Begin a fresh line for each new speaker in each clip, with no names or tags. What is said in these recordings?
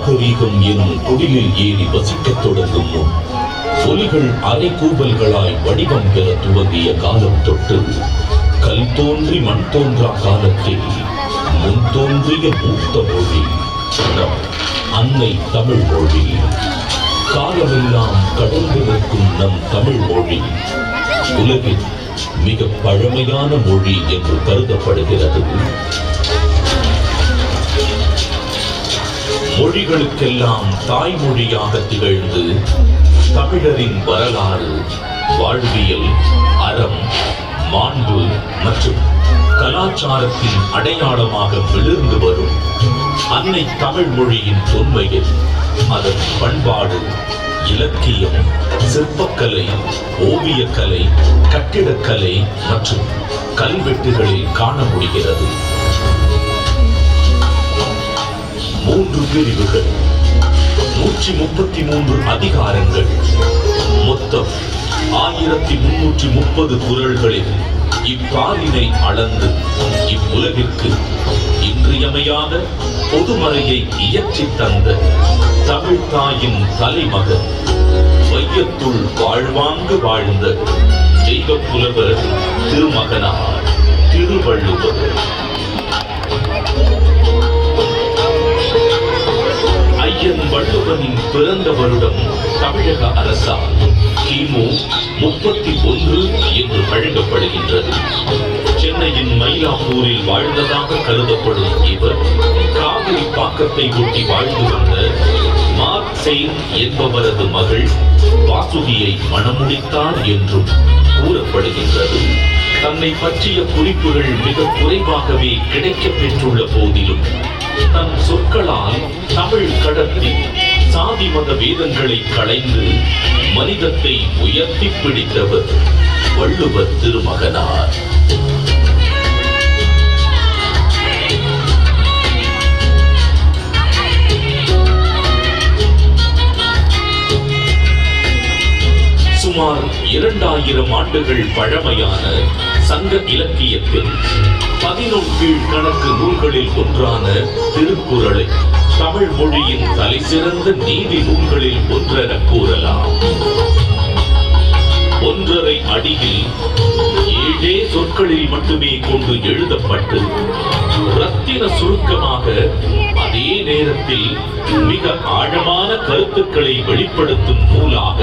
நாகரீகம் எனும் குடிலில் ஏறி வசிக்கத் தொடங்கும் முன் ஒலிகள் அரை கூவல்களாய் வடிவம் பெற துவங்கிய காலம் தொட்டு கல் தோன்றி மண் தோன்றா காலத்தில் முன் தோன்றிய மூத்த மொழி நம் அன்னை தமிழ் மொழி. காலமெல்லாம் கடந்து நிற்கும் நம் தமிழ் மொழி உலகில் மிக பழமையான மொழி என்று கருதப்படுகிறது. மொழிகளுக்கெல்லாம் தாய்மொழியாக திகழ்ந்து தமிழரின் வரலாறு, வாழ்வியல், அறம், மாண்பு மற்றும் கலாச்சாரத்தின் அடையாளமாக விழுந்து வரும் அன்னை தமிழ் மொழியின் தொன்மையில் அதன் பண்பாடு, இலக்கியம், சிற்பக்கலை, ஓவியக்கலை, கட்டிடக்கலை மற்றும் கல்வெட்டுகளில் காண முடிகிறது. 3 பிரிவுகள், 133 அதிகாரங்கள், மொத்தம் 1330 குறள்களில் இப்பாலினை அளந்து இவ்வுலகிற்கு இன்றியமையாத பொதுமறையை இயற்றி தந்த தமிழ் தாயின் தலைமகன், வையத்துள் வாழ்வாங்கு வாழ்ந்த தெய்வ புலவர் திருமகனார் திருவள்ளுவர். ஐயன் வள்ளுவனின் பிறந்த வருடம் தமிழக அரசால் கிமு 31 என்று வழங்கப்படுகின்றது. சென்னையின் மயிலாப்பூரில் வாழ்ந்ததாக கருதப்படும் இவர் காவிரி பாக்கத்தை ஒட்டி வாழ்ந்து வந்த மார்க்செயின் என்பவரது மகள் வாசுகியை மணமுடித்தார் என்றும் கூறப்படுகின்றது. தன்னை பற்றிய குறிப்புகள் மிக குறைவாகவே கிடைக்கப் பெற்றுள்ள போதிலும் தன் சொற்களால் தமிழ் கடத்தி சாதி மத வேதங்களை களைந்து மனிதத்தை உயர்த்தி பிடித்தவர் வள்ளுவர் திருமகனார். சுமார் 2000 ஆண்டுகள் பழமையான சங்க இலக்கியத்தில் 11 கீழ்கணக்கு நூல்களில் ஒன்றான திருக்குறளை தமிழ் மொழியின் தலை சிறந்த நீதி நூல்களில் ஒன்றென கூறலாம். 1.5 அடியில் 7 சொற்களில் மட்டுமே கொண்டு எழுதப்பட்டு ரத்தின சுருக்கமாக, அதே நேரத்தில் மிக ஆழமான கருத்துக்களை வெளிப்படுத்தும் நூலாக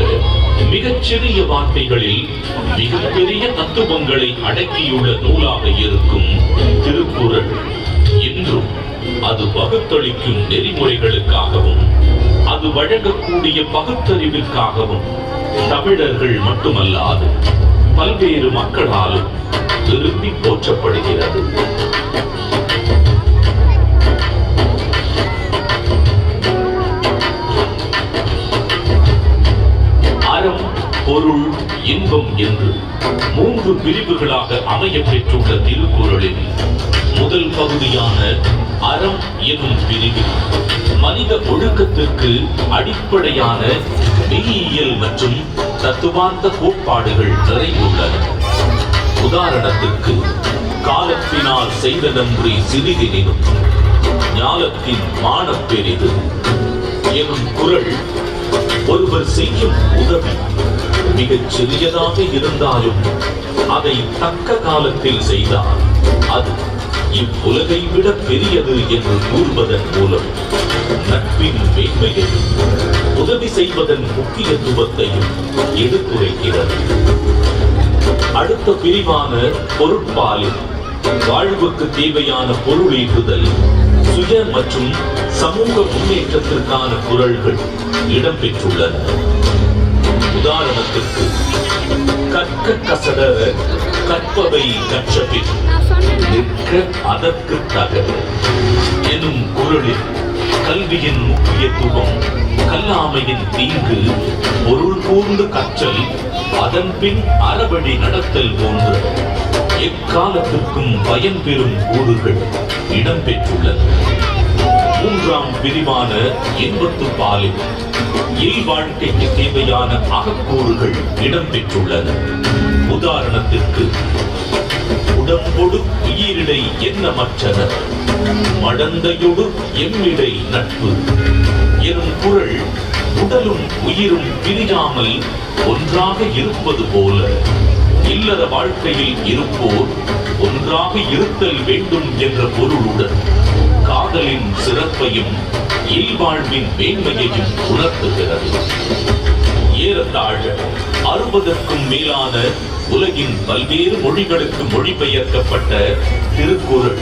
மிகச்சிறிய வார்த்தைகளில் மிகப்பெரிய தத்துவங்களை அடக்கியுள்ள நூலாக இருக்கும் திருக்குறள் இன்றும் அது பகுத்தளிக்கும் நெறிமுறைகளுக்காகவும் அது வழங்கக்கூடிய பகுத்தறிவிற்காகவும் தமிழர்கள் மட்டுமல்லாது பல்வேறு மக்களாலும் விரும்பி போற்றப்படுகிறது. அறம், பொருள், இன்பம் என்று 3 பிரிவுகளாக அமைய பெற்றுள்ள திருக்குறளில் முதல் பகுதியான அறம் எனும் பிரிவில் மனித ஒழுக்கத்திற்கு அடிப்படையான மெய்யியல் மற்றும் தத்துவார்த்த கோட்பாடுகள் நிறைந்துள்ளன. உதாரணத்திற்கு, காலத்தினால் செய்த நன்றி சிறிதெனினும் ஞாலத்தின் மானப் பெரிது எனும் குறள் ஒருவர் செய்யும் உதவி மிகச் சிறியதாக இருந்தாலும் அதை தக்க காலத்தில் செய்தால் அது இவ்வுலகை விட பெரியது என்று கூறுவதன் மூலம் நட்பின் மேன்மையையும் உதவி செய்வதன் முக்கியத்துவத்தையும் எடுத்துரைக்கிறது. அடுத்த பிரிவான பொருட்பாலில் வாழ்வுக்கு தேவையான பொருளீட்டுதல், சுய மற்றும் சமூக முன்னேற்றத்திற்கான குறள்கள் இடம்பெற்றுள்ளன. உதாரணத்திற்கு, கற்க கசடர கற்பவை கற்றபின் நிற்க அதற்கு தக எனும் குறளில் கல்வியின் முக்கியத்துவம், கல்லாமையின் தீங்கு, பொருள் கூர்ந்து கற்றல், அதன் பின் அறவழி நடத்தல் போன்ற எக்காலத்திற்கும் பயன் பெறும் கூறுகள் இடம்பெற்றுள்ளன. 3ஆம் பிரிவான இன்பத்துப்பாலில் இல்வாழ்க்கைக்கு தேவையான அகக்கூறுகள் இடம்பெற்றுள்ளன. உதாரணத்திற்கு, உடம்பொடு உயிரிடை எண்ணமற்றன, மடந்தையொடு எம்மிடை நட்பு எனும் குறள் உடலும் உயிரும் பிரியாமல் ஒன்றாக இருப்பது போல இல்லற வாழ்க்கையில் இருப்போர் ஒன்றாக இருத்தல் வேண்டும் என்ற பொருளுடன் காதலின் சிறப்பையும் இல்வாழ்வின் மேன்மையையும் உணர்த்துகிறது. ஏறத்தாழ 60க்கும் மேலான உலகின் பல்வேறு மொழிகளுக்கு மொழிபெயர்க்கப்பட்ட திருக்குறள்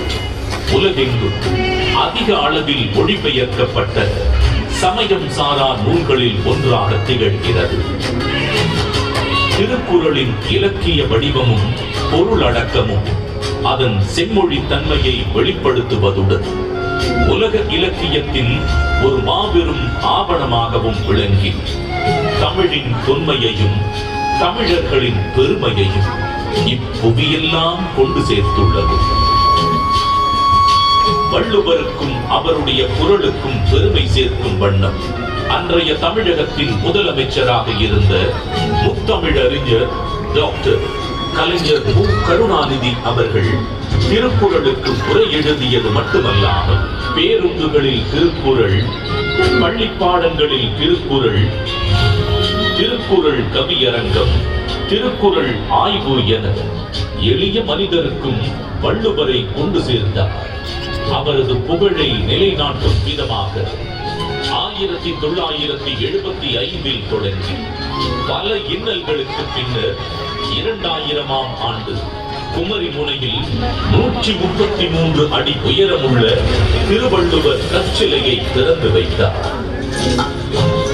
உலகெங்கும் அதிக அளவில் மொழிபெயர்க்கப்பட்ட சமயம் சாரா நூல்களில் ஒன்றாக திகழ்கிறது. திருக்குறளின் இலக்கிய வடிவமும் பொருளடக்கமும் அதன் செம்மொழி தன்மையை வெளிப்படுத்துவதுடன் உலக இலக்கியத்தின் ஒரு மாபெரும் ஆவணமாகவும் விளங்கி தமிழின் தொன்மையையும் தமிழர்களின் பெருமையையும் இப்புவியெல்லாம் கொண்டு சேர்த்துள்ளது. வள்ளுவருக்கும் அவருடைய குறளுக்கும் பெருமை சேர்க்கும் வண்ணம் அன்றைய தமிழகத்தின் முதலமைச்சராக இருந்த முத்தமிழறிஞர் டாக்டர் கலைஞர் மு. கருணாநிதி அவர்கள் திருக்குறளுக்கு உரை எழுதியது மட்டுமல்லாமல் பேருந்துகளில் திருக்குறள், பள்ளிப்பாடங்களில் திருக்குறள், திருக்குறள் கவியரங்கம், திருக்குறள் ஆய்வு என எளிய மனிதருக்கும் வள்ளுவரை கொண்டு சேர்ந்தார். அவரது புகழை நிலைநாட்டும் விதமாக 1975 தொடங்கி பல இன்னல்களுக்கு பின்னர் 2000ஆம் ஆண்டு குமரி முனையில் 133 அடி உயரமுள்ள திருவள்ளுவர் கற்சிலையை திறந்து வைத்தார்.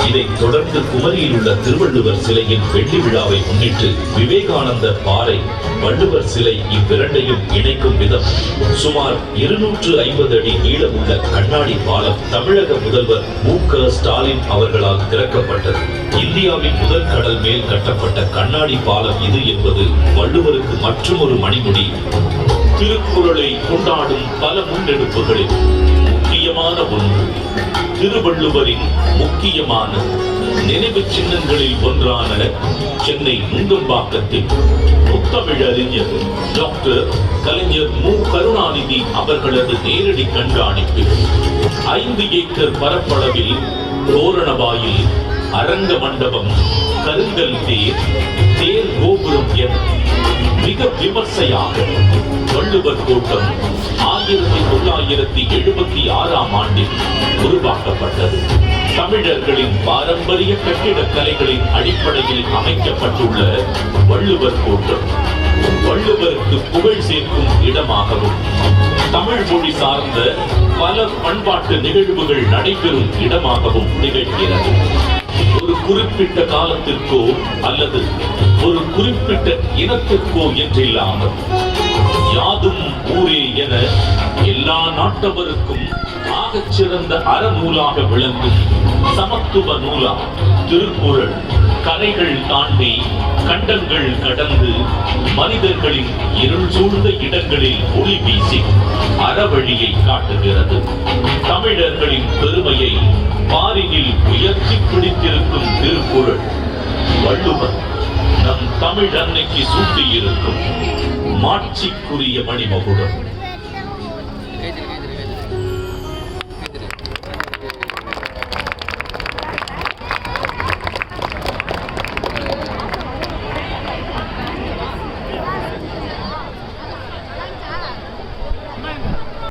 இதைத் தொடர்ந்து குமரியில் உள்ள திருவள்ளுவர் சிலையின் வெள்ளி விழாவை முன்னிட்டு விவேகானந்தர் பாறை, வள்ளுவர் சிலை இவ்விரண்டையும் இணைக்கும் விதம் சுமார் 250 அடி நீளமுள்ள கண்ணாடி பாலம் தமிழக முதல்வர் மு. க. ஸ்டாலின் அவர்களால் திறக்கப்பட்டது. இந்தியாவின் முதல் கடல் மேல் கட்டப்பட்ட கண்ணாடி பாலம் இது என்பது வள்ளுவருக்கு மற்றொரு மணிமுடி. திருக்குறளை கொண்டாடும் பல முன்னெடுப்புகளில் முக்கியமான ஒன்று திருவள்ளுவரின் முக்கியமான நினைவு சின்னங்களில் ஒன்றான சென்னை நுங்கம்பாக்கத்தில் முத்தமிழறிஞர் டாக்டர் கலைஞர் மு. கருணாநிதி அவர்களது நேரடி கண்காணிப்பில் 5 ஏக்கர் பரப்பளவில் தோரணவாயில், அரங்க மண்டபம், கருங்கல் தேர், தேர் கோபுரம் என மிக விமர்சையாக வள்ளுவர் கோட்டம் 1976ஆம் ஆண்டில் உருவாக்கப்பட்டது. தமிழர்களின் பாரம்பரிய கட்டிடக் கலைகளின் அடிப்படையில் அமைக்கப்பட்டுள்ள வள்ளுவர் கோட்டம் வள்ளுவருக்கு புகழ் சேர்க்கும் இடமாகவும் தமிழ் மொழி சார்ந்த பல பண்பாட்டு நிகழ்வுகள் நடைபெறும் இடமாகவும் திகழ்கிறது. ஒரு குறிப்பிட்ட காலத்திற்கோ அல்லது ஒரு குறிப்பிட்ட இனத்திற்கோ என்றில்லாமல் யாதும் ஊரே என எல்லா நாட்டவருக்கும் ஆகச் சிறந்த அறநூலாக விளங்கும் சமத்துவ நூலா திருக்குறள் கரைகள் தாண்டி கண்டங்கள் கடந்து மனிதர்களின் இருள் சூழ்ந்த இடங்களில் ஒளி வீசி அறவழியை காட்டுகிறது. தமிழர்களின் பெருமையை பாரினில் உயர்த்தி பிடித்திருக்கும் திருக்குறள் வள்ளுவர் நம் தமிழ் அன்னைக்கு சூட்டியிருக்கும் மாட்சிக்குரிய மணிமகுடம்.